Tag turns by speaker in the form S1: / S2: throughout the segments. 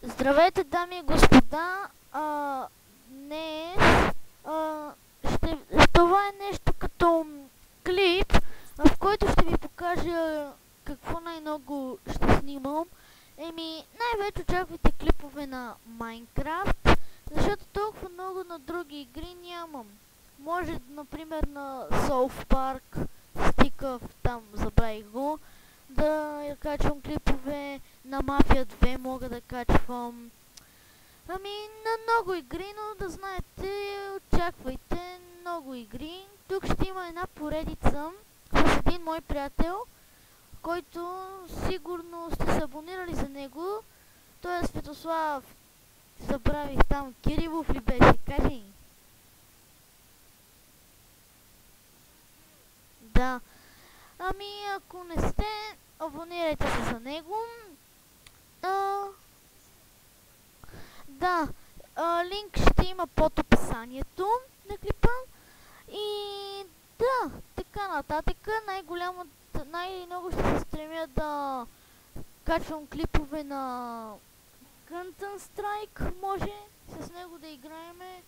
S1: Здравейте, дами и господа! Днес това е нещо като клип, в който ще ви покажа какво най-много ще снимам. Най-вече очаквайте клипове на Майнкрафт, защото толкова много на други игри нямам. Може, например, на South Park, Стикъв, там забравих го, да качвам клипове, на Мафия 2 мога да качвам. На много игри, но да знаете, очаквайте много игри. Тук ще има една поредица с един мой приятел, който сигурно сте се абонирали за него. Той е Светослав, забравих там, Кирилов ли беше, кажи. Да. Ако не сте, абонирайте се за него. Да, линк ще има под описанието на клипа. И да, така нататък. Най-много ще се стремя да качвам клипове на Counter Strike, може с него да играеме.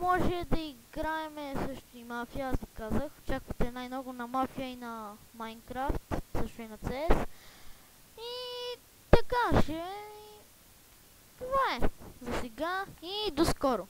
S1: Може да играеме също и Мафия, аз ви казах. Очаквате най-много на Мафия и на Майнкрафт, също и на CS. И така ще. Това е за сега и до скоро!